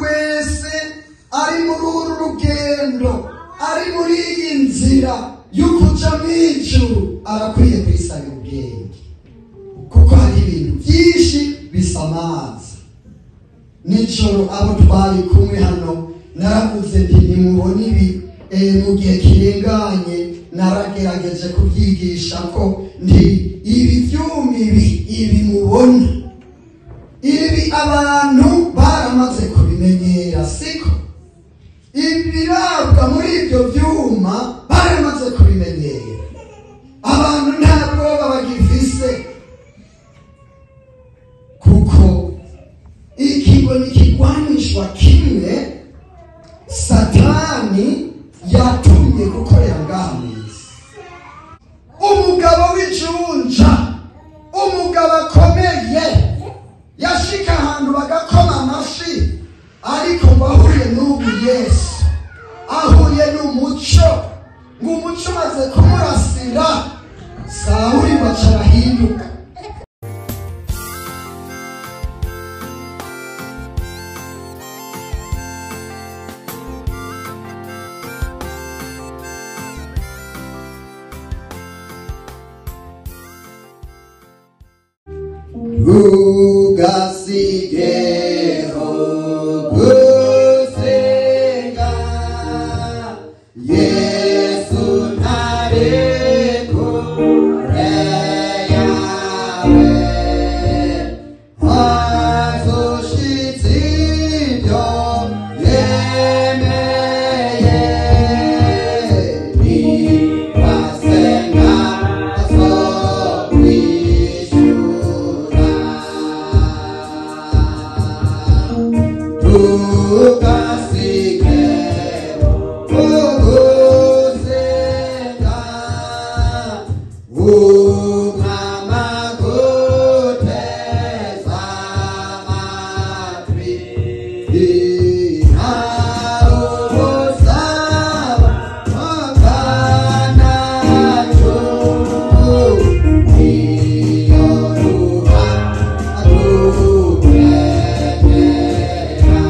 wese ari muri uru rugendo, ari muri iyi nzira y'ukuja mw'ijuru, arakwiye kwisabira ubwenge, kuko hari ibintu byinshi bisamaza. Nijoro abo twari kumwe hano naravuze nti nimubona ibi mu gihe kirenganye naragerageje kubyigisha ko nti ibi byuma ibi mubona ibi abantu baramaze kubimenyera, siko? Ibirabwa muri ibyo byuma baramaze kubimenyera, abantu nta bwoba bagifise, kuko ikigo nikigwanishwa kimwe Satani yatumye gukorera ngaha mw'isi. Umugabo w'ijunja, umugabo akomeye, yashika ahantu bagakoma amashi, ariko ngo ahuye n'ubu Yesu, ahuye n'umuco, ngo umuco umaze kumurasira, Sawuli baca arahinduka. Ugasigeho gusenga, Yesu ntari kure yawe, hazoshitse ibyo yemeye, nibasenga azokwishura. Ugasigeho gusenga, umwama guteza amatwi, ntarubusaba akanacu, iyo ruha adukwemera.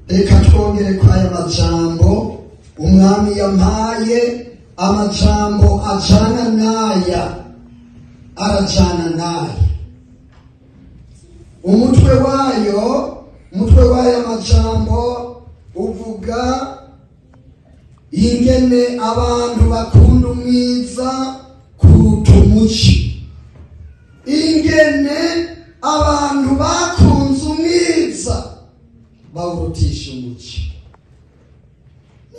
Reka twongere kwaya majambo umwami yampaye, amajambo ajana naya, arajana naya. Umutwe wayo amajambo uvuga ingene abantu bakunda umwiza kuruta umuci, ingene abantu bakunze umwiza bawurutisha umuci.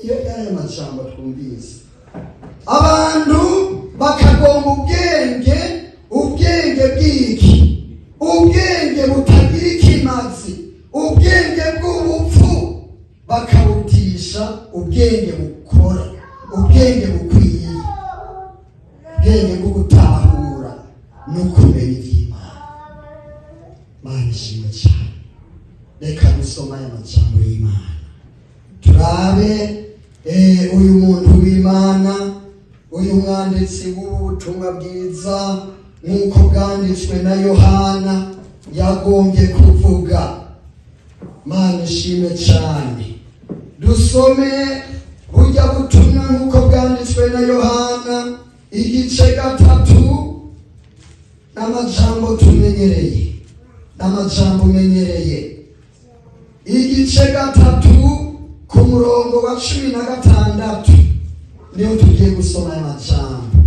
Niyo yaya majambo twumvise. Abantu bakagomba ubwenge bw'iki, ubwenge butagira ikimazi, ubwenge bw'ubupfu bakarutisha ubwenge bukora, ubwenge bukwiye, ubwenge bwo gutahura no kumenya iby'Imana. Mana ishimwe cyane. Reka dusoma aya majambo y'Imana turabe uyu muntu w'Imana, uyu mwanditsi w'ubutumwa bwiza nk'uko bwanditswe na Yohana yagombye kuvuga. Mana ishimwe cyane. Dusome burya butumwa nk'uko bwanditswe na Yohana igice 3 n'amajambo tumenyereye, n'amajambo menyereye. Igice 3 ku murongo wa 16 niyo tugiye gusoma aya majambo,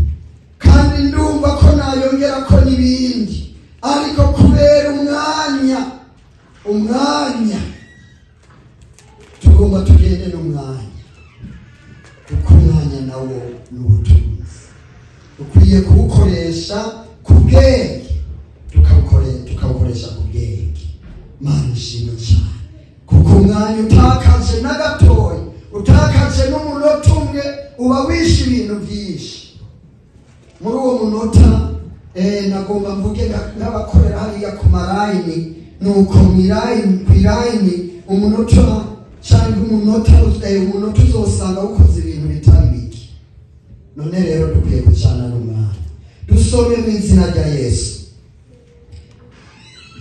kandi ndumva ko nayongera ko n'ibindi, ariko kubera umwanya tugomba tugende n'umwanya, kuko umwanya nawo ni ubutunzi. Ukwiye kuwukoresha ku bwenge, tukawukoresha ku bwenge. Mana ishimwe cyane, kuko umwanya utakaje na gatoya, utakaje n'umunota umwe bisanzwe uba wishe ibintu byinshi. Muri uwo munota nagomba mvuge n'abakorera hariya ku marayini, nuko mwirayini umunota cyangwa umunota uzosanga ukoze ibintu bitari biki. None rero dukwiye gucana n'umwana. Dusome mu izina rya Yesu.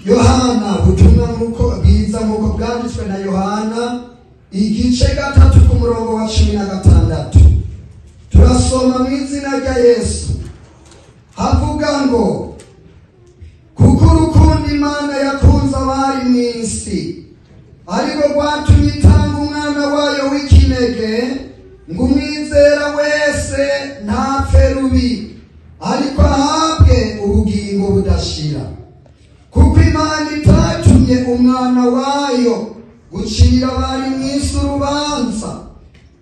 Yohana, ubutumwa nk'uko bwiza nk'uko bwanditswe na Yohana, igice 3 ku murongo wa 16. Turasoma mu izina rya Yesu. Havuga ngo, kuko urukundo Imana yakunze abari mu isi, ariko rwatumye itanga umwana wayo w'ikinege, ngo umwizera wese ntapfe rubi, ariko ahabwe ubugingo budashira. Kuko Imana itatumye umwana wayo gucira abari mu isi urubanza,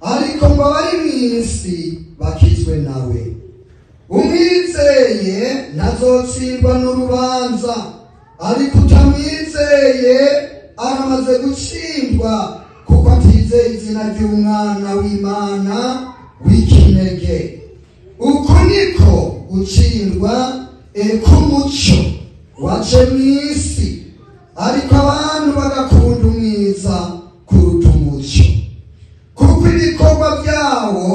ariko ngo abari mu isi bakizwe nawe. Umwizeye ntazotsindwa n'urubanza, ariko utamwizeye aramaze gutsindwa, kuko atizeye izina ry'umwana w'Imana w'ikinege. Uko niko gutsindwa k'umuco waje mu isi, ariko abantu bagakunda umwiza kuruta umuco, kuko ibikorwa byabo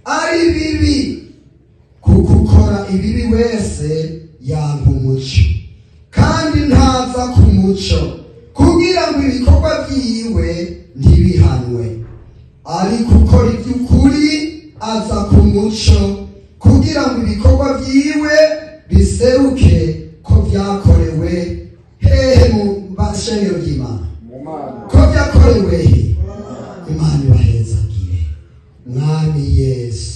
ari bibi. Kuko ukora ibibi wese yanga umuco, kandi ntaza ku muco kugira ngo ibikorwa byiwe ntibihanwe, ariko ukora iby'ukuri aza ku muco kugira ngo ibikorwa byiwe biseruke ko byakorewe hehe mu bashengero ry'Imana, ko byakorewe he. Imana ibahezagire. Mwami Yesu,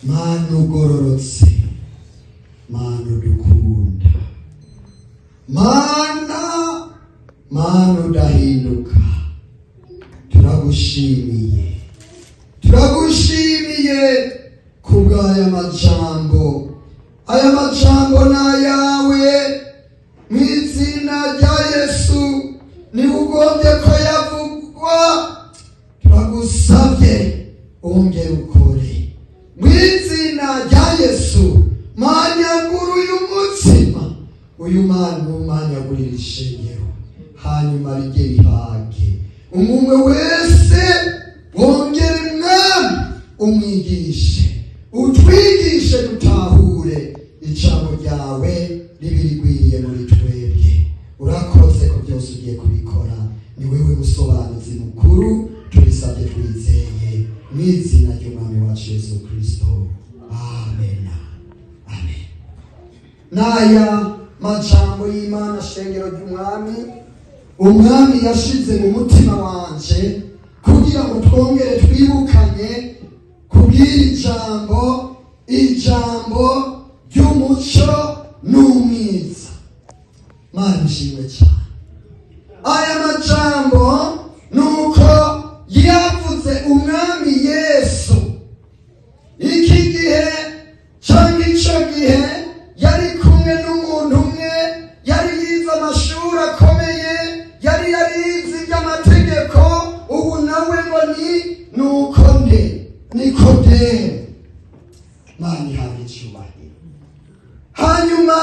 Mana ugororotse, Mana udukunda, Mana udahinduka, turagushimiye kubw'aya majambo. Aya majambo n'ayawe, mu izina rya Yesu niwe ugombye ko yavugwa. Turagusabye ongera ukore mu izina rya Yesu. Manyagura uyu mutima, uyu mwana umanyagurira ishengero, hanyuma rige rihage umwe wese. Wongere Mwami umwigishe, utwigishe dutahure ijambo ryawe ribirigwiriye muri twebwe. Urakoze ko byose ugiye kubikora, ni wewe musobanuzi mukuru. Tubisabye twizeye mu izina ry'Umwami wacu Yesu Kristo, amen. Amen. Naya majambo y'Imana shengero ry'Umwami, Umwami yashize mu mutima wanje kugira ngo twongere twibukanye kubwira ijambo ry'umuco n'umwiza. Mana ishimwe cyane. Aya majambo nuko yavuze Umwami Yesu iki gihe cyangwa icyo gihe yari kumwe n'umuntu umwe, yari yize amashuri akomeye, yari yarize iby'amategeko. Ubu nawe ngo nuko Nikodemu. Mana ihabwe icyubahiro. Hanyuma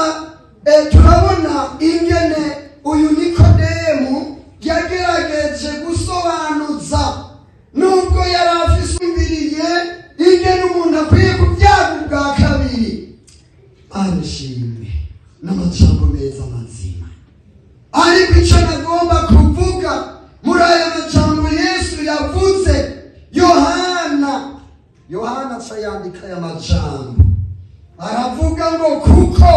turabona ingene uyu Nikodemu yagerageje gusobanuza, nubwo yari afisubiriye ingene umuntu akwiye kubyara ubwa kabiri. Mana ishimwe n'amajambo meza mazima. Ariko icyo nagomba kuvuga muri aya majambo Yesu yavuze, Yohana yandika aya majambo, aravuga ngo kuko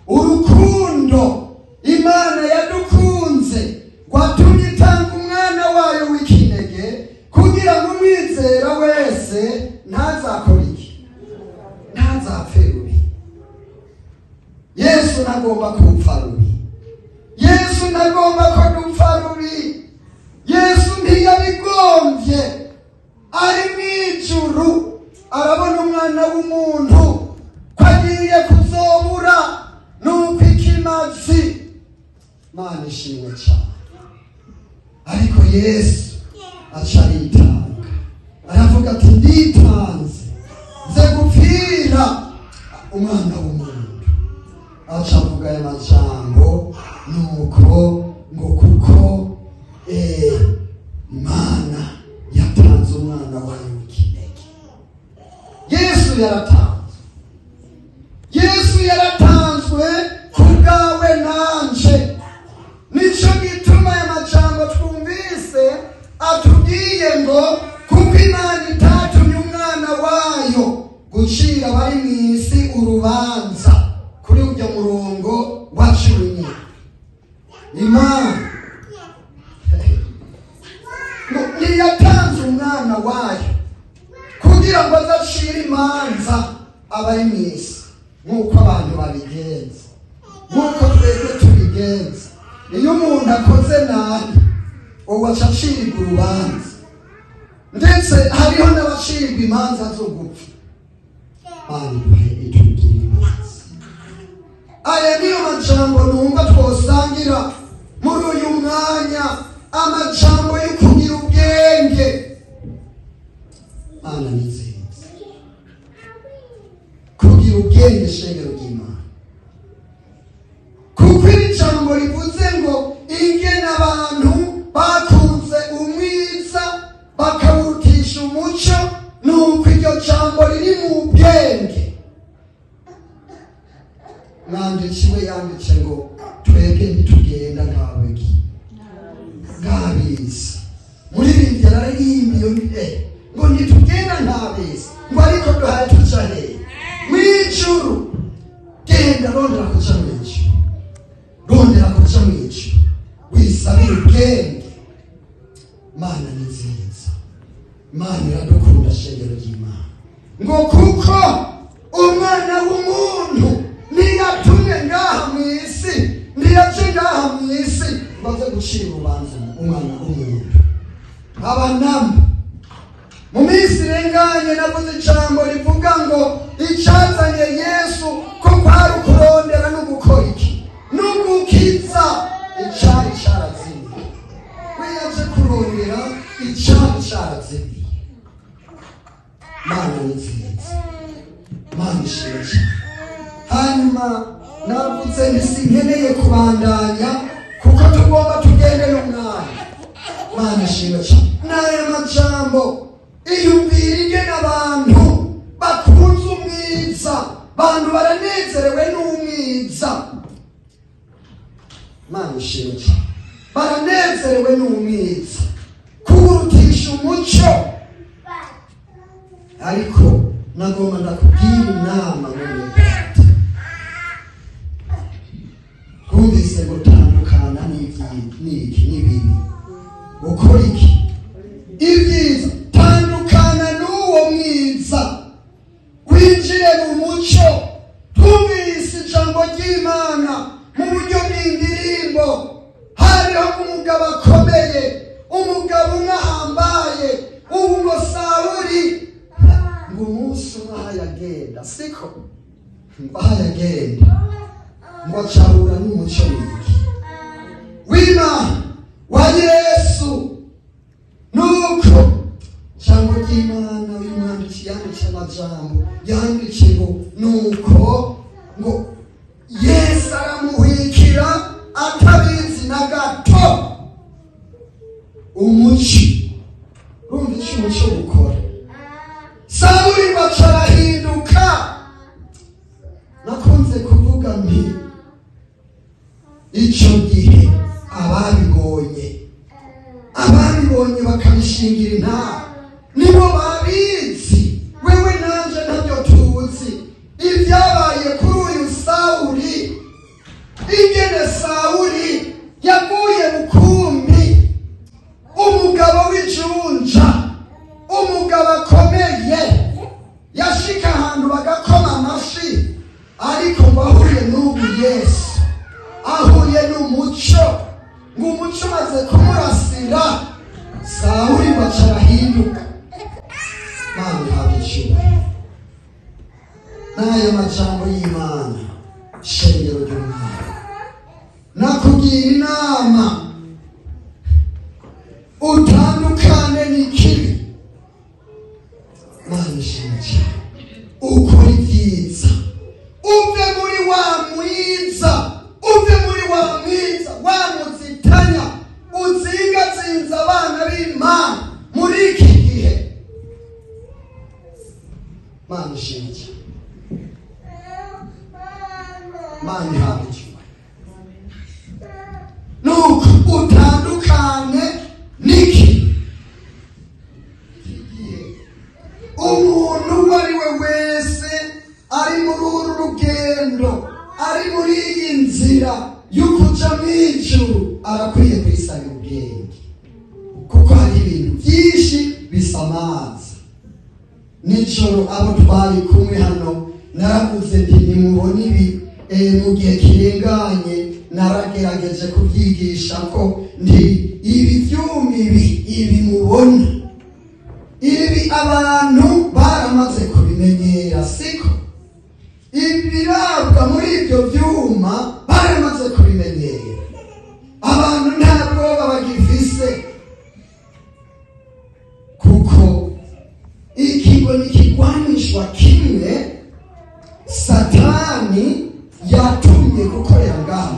urukundo Imana yadukunze rwatumye itanga umwana wayo w'ikinege, kugira ngo umwizera wese ntazakore iki, ntazapfe rubi. Yesu ntagomba kupfa rubi. Yesu ntagomba ko dupfa rubi. Yesu ntiyabigombye. Ari mu ijuru arabona umwana w'umuntu ko agiye kuzobura, nuko ikimazi. Mana ishimwe cyane. Ariko Yesu acarita avuga ati nditanze nze gupfira umwana w'umuntu. Aca avuga aya majambo nuko ngo kuko Imana yatanze umwana wayo w'ikinege. Yesu yaratanzwe. Yesu yaratanzwe kubwawe nanje. Nico gituma aya majambo twumvise atubwiye ngo kuko Imana itatumye umwana wayo gucira abari mw'isi urubanza, kuri ujya murongo wa 10. Imana yatanze umwana wayo kugira ngo azacire imanza abari mw'isi, nk'uko abantu babigenza, nk'uko twebwe tubigenza. Iyo umuntu akoze nabi uwo acacirirwa urubanza, ndetse hariho n'abacirirwa imanza zo gupfa. Aya niyo majambo numva twosangira muri uyu mwanya, amajambo yo kugira ubwenge. Mana ni nziza, kugira ubwenge shengero ry'Imana, kuko iri jambo rivuze ngo ingene abantu bakunze umwiza bakawurutisha umuco, nuko iryo jambo riri mu bwenge. Mwanditsi we yanditse ngo twebwe ntitugenda nk'ab'isi. Muri bindi yararirimbiye ngo ntitugenda nk'ab'isi, ngo ariko duhaye tuca hehe? Mw'ijuru. Genda rondera kuca mw'ijuru, rondera kuca mw'ijuru, wisabire ubwenge. Mana ni nziza, Mana iradukunda shengero ry'Imana. Ngo kuko umwana w'umuntu ntiyatumye ngaha mw'isi, ntiyaje ngaha mw'isi baze gucira urubanza umwana w'umuntu. Abanama mu minsi irenganye navuze ijambo rivuga ngo icyazanye Yesu ko kwari ukurondera no gukora iki? No gukiza icyari cyarazimiye. We yaje kurondera icyari cyarazimiye. Mana ni nziza, Mana ishimwe cyane. Hanyuma navuze ntisinkeneye kubandanya kuko tugomba tugende n'umwanya. Mana ishimwe cyane. N'aya majambo iyumvira ingene abantu bakunze umwiza, abantu baranezerewe n'umwiza. Mana ishimwe cyane, baranezerewe n'umwiza kuwurutisha umuco. Ariko nagomba ndakubwira inama mwene data. Kumvise gutandukana n'ibibi. Ukora iki? Ibyiza tandukana n'uwo mwiza, winjire mu muco. Twumvise ijambo ry'Imana mu buryo bw'indirimbo. Hariho umugabo akomeye, umugabo umwe ahambaye, ubu ngo Sawuli, ngo umunsi umwe ahayagenda, siko ngo ahayagenda ngo acahura n'umuco w'Imana wa Yesu. Nuko ijambo ry'Imana w'Imanditsi yanditse amajambo, yanditse ngo nuko ngo Yesu aramuhwikira atabizi na gato umuco. Urumva icyo umuco gukora? Sawuli baca arahinduka. Nakunze kuvuga nti icyo gihe ababibonye bakabishingira intara nibo babizi. Wewe nanje ntabyo tuzi ibyabaye kuri uyu Sawuli, ingene Sawuli yaguye bukumbi, umugabo w'ijunja, umugabo akomeye, yashika ahantu bagakoma amashi. Ariko ngo ahuye n'ubu Yesu, ahuye n'umuco, ngo umuco maze kumurasira, Sawuli baca arahinduka. Mana ihabwe icyubahiro. N'ayo majambo y'Imana shengero ry'Umwana, nakugira inama utandukane n'ikibi, Mana ishimye, Mana ihabwe. Nuko utandukane niki umuntu uwo ari we wese ari muri uru rugendo, ari muri iyi nzira y'ukuja mw'ijuru, arakwiye kwisaba ubwenge, kuko hari ibintu byinshi bisamaza. Nijoro abo twari kumwe hano naravuze nti nimubona ibi mu gihe kirenganye, naragerageje kubyigisha ko nti ibi byuma ibi mubona, ibi abantu baramaze kubimenyera, siko? Ibirabwa muri ibyo byuma baramaze kubimenyera, abantu nta bwoba bagifise, kuko ikigo nikigwanishwa kimwe Satani yatumye gukorera ngaha.